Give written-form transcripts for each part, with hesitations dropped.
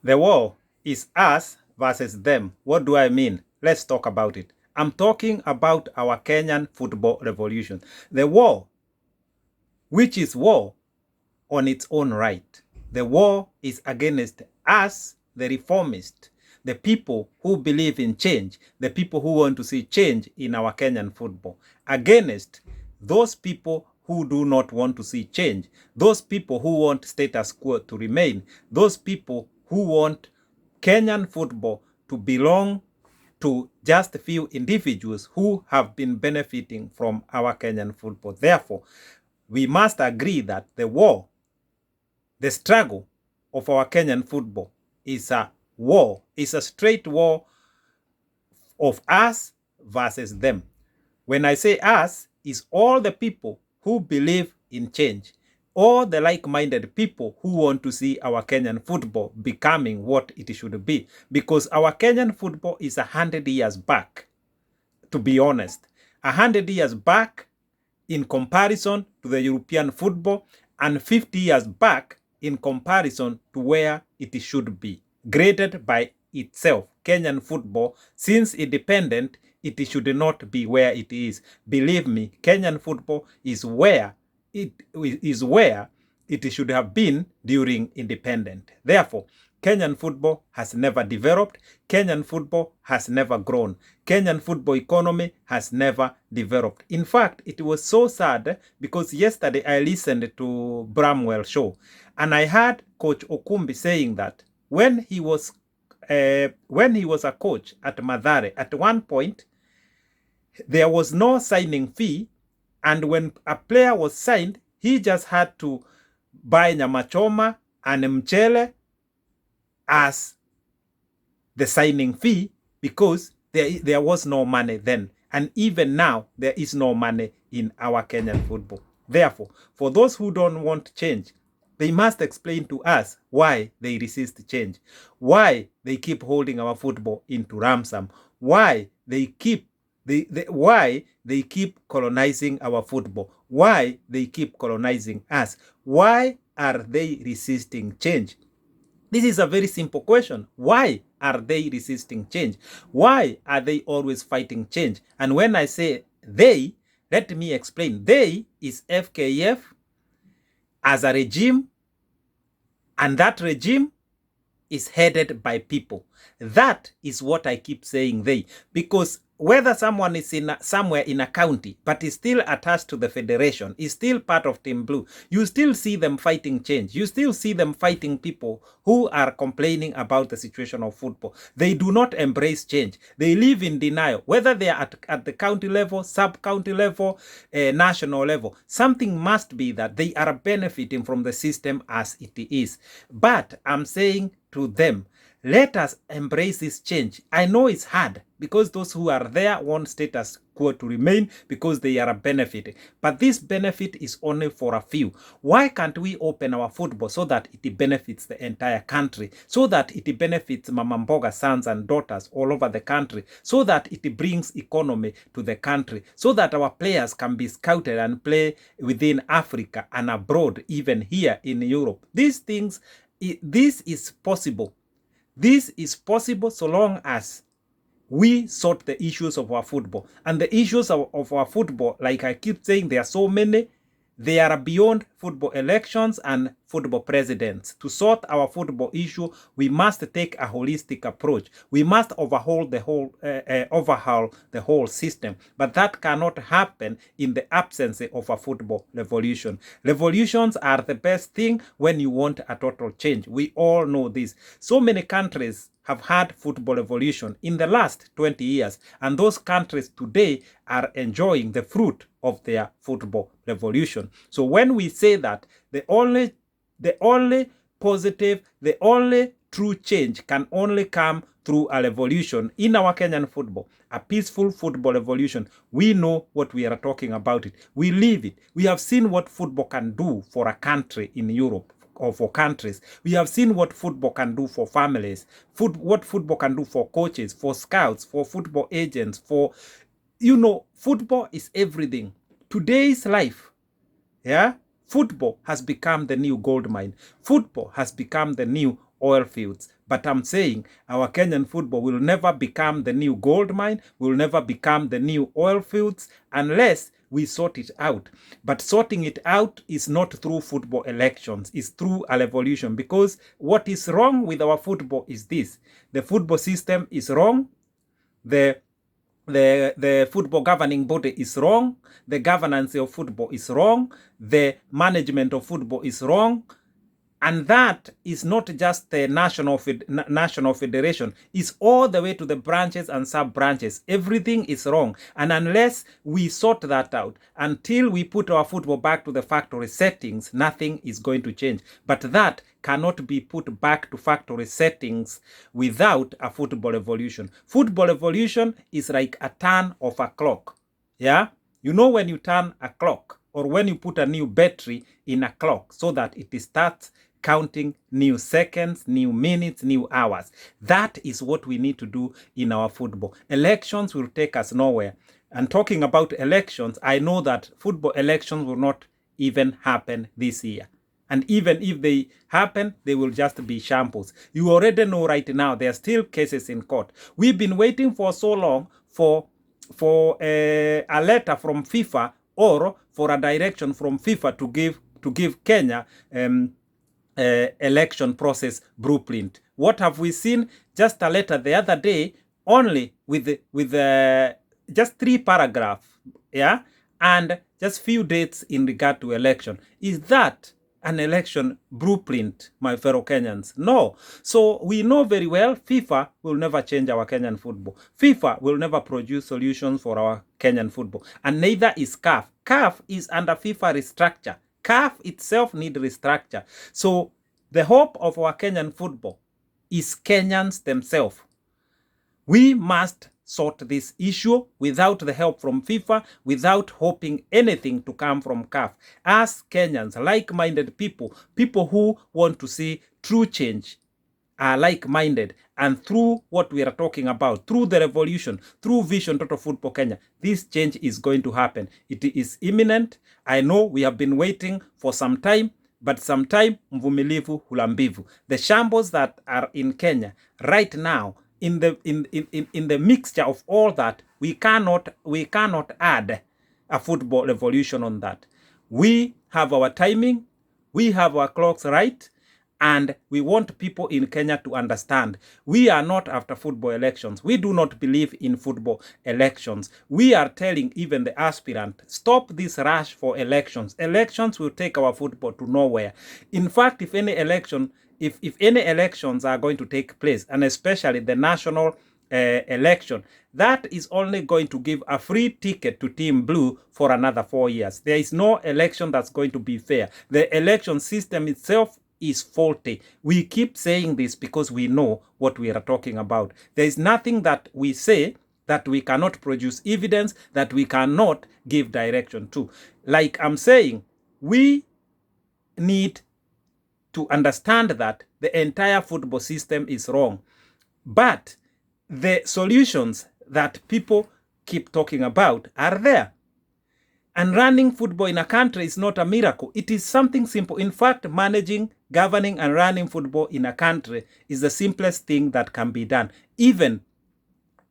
The war is us versus them. What do I mean? Let's talk about it. I'm talking about our Kenyan football revolution. The war, which is war on its own right. The war is against us, the reformists, the people who believe in change, the people who want to see change in our Kenyan football, against those people who do not want to see change, those people who want status quo to remain, those people who want Kenyan football to belong to just a few individuals who have been benefiting from our Kenyan football. Therefore, we must agree that the war, the struggle of our Kenyan football is a war, is a straight war of us versus them. When I say us, is all the people who believe in change, all the like-minded people who want to see our Kenyan football becoming what it should be. Because our Kenyan football is 100 years back, to be honest. 100 years back in comparison to the European football, and 50 years back in comparison to where it should be. Graded by itself, Kenyan football, since independent, it should not be where it is. Believe me, Kenyan football is where it should have been during independence. Therefore, Kenyan football has never developed. Kenyan football has never grown. Kenyan football economy has never developed. In fact, it was so sad because yesterday I listened to Bramwell show and I heard Coach Okumbi saying that when he was a coach at Mathare, at one point, there was no signing fee, and when a player was signed, he just had to buy nyamachoma and mchele as the signing fee because there was no money then. And even now, there is no money in our Kenyan football. Therefore, for those who don't want change, they must explain to us why they resist change, why they keep holding our football into ransom, why they keep colonizing our football, why they keep colonizing us, why are they resisting change? This is a very simple question. Why are they resisting change? Why are they always fighting change? And when I say they, let me explain. They is FKF as a regime, and that regime is headed by people. That is what I keep saying they, because whether someone is somewhere in a county but is still attached to the federation, is still part of Team Blue, you still see them fighting change. You still see them fighting people who are complaining about the situation of football. They do not embrace change. They live in denial, whether they are at the county level, sub-county level, national level. Something must be that they are benefiting from the system as it is. But I'm saying to them, let us embrace this change. I know it's hard because those who are there want status quo to remain because they are benefiting. But this benefit is only for a few. Why can't we open our football so that it benefits the entire country, so that it benefits Mama Mboga sons and daughters all over the country, so that it brings economy to the country, so that our players can be scouted and play within Africa and abroad, even here in Europe. This is possible. This is possible so long as we sort the issues of our football. And the issues of our football, like I keep saying, there are so many. They are beyond football elections and football presidents. To sort our football issue, we must take a holistic approach. We must overhaul the whole system. But that cannot happen in the absence of a football revolution. Revolutions are the best thing when you want a total change. We all know this. So many countries have had football revolution in the last 20 years, and those countries today are enjoying the fruit of their football revolution. So when we say that the only positive, the only true change can only come through a revolution in our Kenyan football, a peaceful football revolution, we know what we are talking about it. We live it. We have seen what football can do for a country in Europe, or for countries. We have seen what football can do for families, what football can do for coaches, for scouts, for football agents, for, football is everything. Today's life, football has become the new gold mine. Football has become the new oil fields. But But I'm saying our Kenyan football will never become the new gold mine, will never become the new oil fields unless we sort it out. But sorting it out is not through football elections, it's through a revolution. Because what is wrong with our football is this: the football system is wrong, the football governing body is wrong, the governance of football is wrong, the management of football is wrong. And that is not just the national federation, it's all the way to the branches and sub-branches. Everything is wrong. And unless we sort that out, until we put our football back to the factory settings, nothing is going to change. But that cannot be put back to factory settings without a football evolution. Football evolution is like a turn of a clock. Yeah? You know when you turn a clock, or when you put a new battery in a clock so that it starts counting new seconds, new minutes, new hours. That is what we need to do in our football. Elections will take us nowhere. And talking about elections, I know that football elections will not even happen this year. And even if they happen, they will just be shambles. You already know right now there are still cases in court. We've been waiting for so long for a letter from FIFA or for a direction from FIFA to give Kenya election process blueprint. What have we seen? Just a letter the other day, only with just 3 paragraphs, yeah, and just few dates in regard to election. Is that an election blueprint, my fellow Kenyans? No. So we know very well FIFA will never change our Kenyan football. FIFA will never produce solutions for our Kenyan football. And neither is CAF. CAF is under FIFA restructure. CAF itself needs restructure. So the hope of our Kenyan football is Kenyans themselves. We must sort this issue without the help from FIFA, without hoping anything to come from CAF. As Kenyans, like-minded people, people who want to see true change, are like-minded, and through what we are talking about, through the revolution, through Vision Total Football Kenya, this change is going to happen. It is imminent. I know we have been waiting for some time, but sometime mvumilivu hula mbivu. The shambles that are in Kenya right now, in the mixture of all that, we cannot add a football revolution on that. We have our timing, we have our clocks right, and we want people in Kenya to understand we are not after football elections. We do not believe in football elections. We are telling even the aspirant, stop this rush for elections. Elections will take our football to nowhere. In fact, if any elections are going to take place, and especially the national election, that is only going to give a free ticket to Team Blue for another 4 years. There is no election that's going to be fair. The election system itself is faulty. We keep saying this because we know what we are talking about. There is nothing that we say that we cannot produce evidence, that we cannot give direction to. Like I'm saying, we need to understand that the entire football system is wrong. But the solutions that people keep talking about are there. And running football in a country is not a miracle. It is something simple. In fact, managing, governing, and running football in a country is the simplest thing that can be done. Even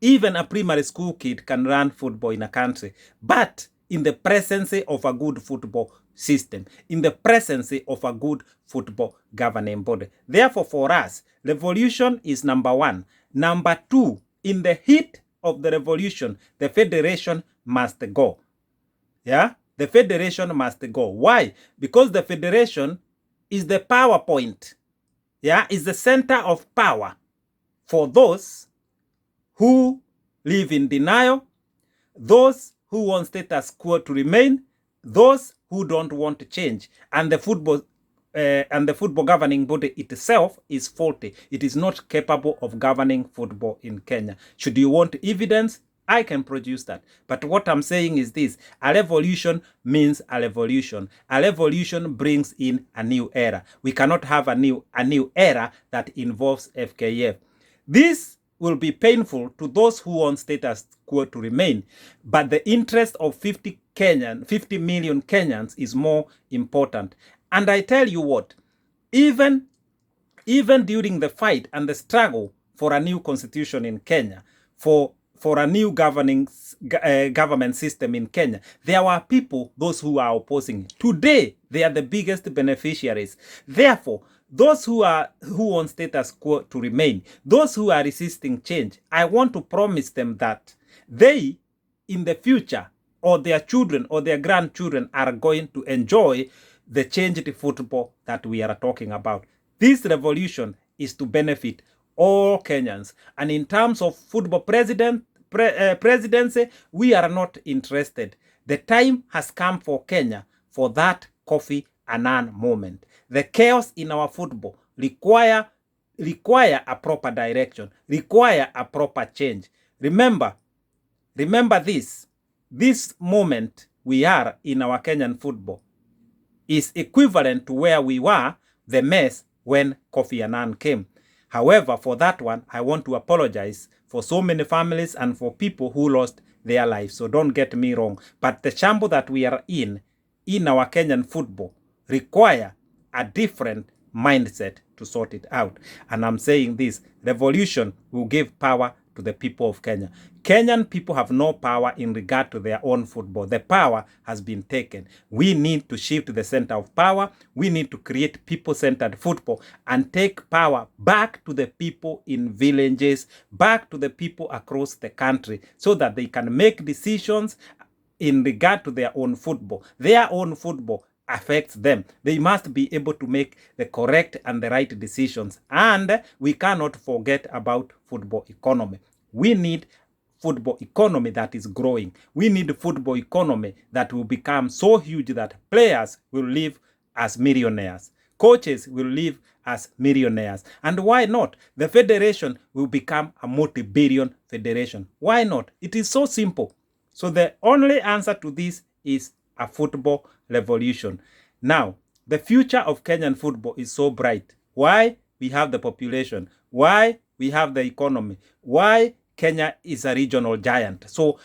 a primary school kid can run football in a country. But in the presence of a good football system, in the presence of a good football governing body. Therefore, for us, revolution is number 1. Number 2, in the heat of the revolution, the federation must go. Yeah, the federation must go. Why? Because the federation is the power point. Yeah, is the center of power for those who live in denial, those who want status quo to remain, those who don't want to change. And the football governing body itself is faulty. It is not capable of governing football in Kenya. Should you want evidence, I can produce that. But what I'm saying is this: a revolution means a revolution. A revolution brings in a new era. We cannot have a new era that involves FKF. This will be painful to those who want status quo to remain, but the interest of 50 million Kenyans is more important. And I tell you what, even even during the fight and the struggle for a new constitution in Kenya, for a new government system in Kenya, there were people, those who are opposing it. Today, they are the biggest beneficiaries. Therefore, those who want status quo to remain, those who are resisting change, I want to promise them that they, in the future, or their children or their grandchildren, are going to enjoy the changed football that we are talking about. This revolution is to benefit all Kenyans. And in terms of football presidency, we are not interested. The time has come for Kenya for that Kofi Annan moment. The chaos in our football require a proper direction, require a proper change. Remember this moment we are in our Kenyan football is equivalent to where we were, the mess, when Kofi Annan came. However, for that one, I want to apologize for so many families and for people who lost their lives. So don't get me wrong. But the shambles that we are in our Kenyan football, require a different mindset to sort it out. And I'm saying this, revolution will give power to the people of Kenya. Kenyan people have no power in regard to their own football. The power has been taken. We need to shift the center of power. We need to create people-centered football and take power back to the people in villages, back to the people across the country, so that they can make decisions in regard to their own football. Their own football affects them. They must be able to make the correct and the right decisions. And we cannot forget about football economy. We need football economy that is growing. We need a football economy that will become so huge that players will live as millionaires. Coaches will live as millionaires. And why not? The federation will become a multi-billion federation. Why not? It is so simple. So the only answer to this is a football revolution. Now, the future of Kenyan football is so bright. Why? We have the population. Why? We have the economy. Why? Kenya is a regional giant. So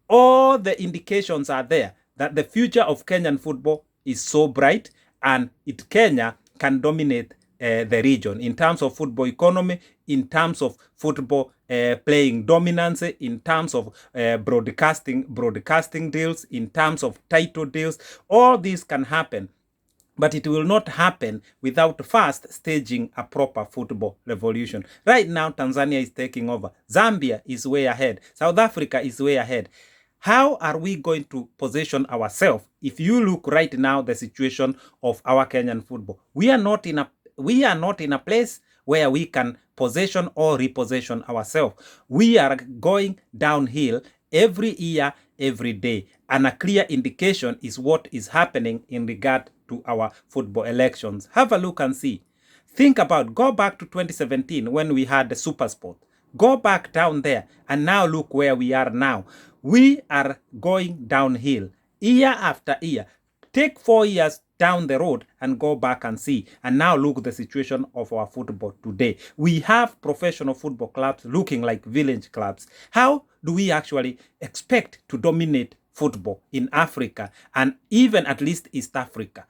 all the indications are there that the future of Kenyan football is so bright, and Kenya can dominate the region in terms of football economy, in terms of football playing dominance, in terms of broadcasting deals, in terms of title deals. All these can happen, but it will not happen without first staging a proper football revolution. Right now, Tanzania is taking over. Zambia is way ahead. South Africa is way ahead. How are we going to position ourselves? If you look right now, the situation of our Kenyan football, we are not in a place where we can possession or repossession ourselves. We are going downhill every year, every day. And a clear indication is what is happening in regard to our football elections. Have a look and see. Think about, go back to 2017 when we had the Super Sport. Go back down there and now look where we are now. We are going downhill year after year. Take 4 years down the road and go back and see. And now look at the situation of our football today. We have professional football clubs looking like village clubs. How do we actually expect to dominate football in Africa and even at least East Africa?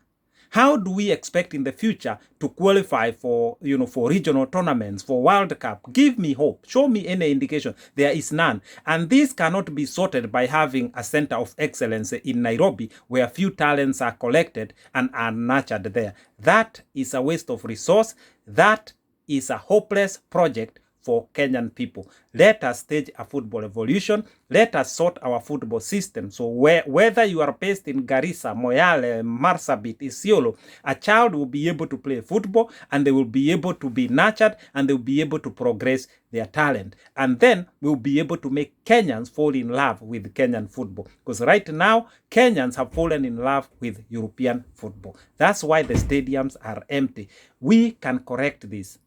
How do we expect in the future to qualify for regional tournaments, for World Cup? Give me hope. Show me any indication. There is none. And this cannot be sorted by having a center of excellence in Nairobi where few talents are collected and are nurtured there. That is a waste of resource. That is a hopeless project for Kenyan people. Let us stage a football revolution. Let us sort our football system. So whether you are based in Garissa, Moyale, Marsabit, Isiolo, a child will be able to play football and they will be able to be nurtured and they will be able to progress their talent. And then we'll be able to make Kenyans fall in love with Kenyan football. Because right now, Kenyans have fallen in love with European football. That's why the stadiums are empty. We can correct this.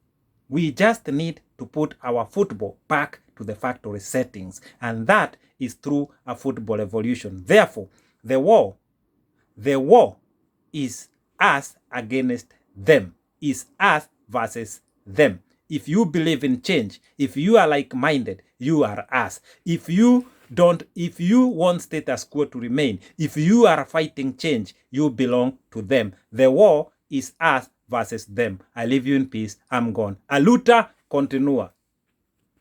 We just need to put our football back to the factory settings. And that is through a football revolution. Therefore, the war is us against them. Is us versus them. If you believe in change, if you are like-minded, you are us. If you want status quo to remain, if you are fighting change, you belong to them. The war is us versus them. I leave you in peace. I'm gone. Aluta continua.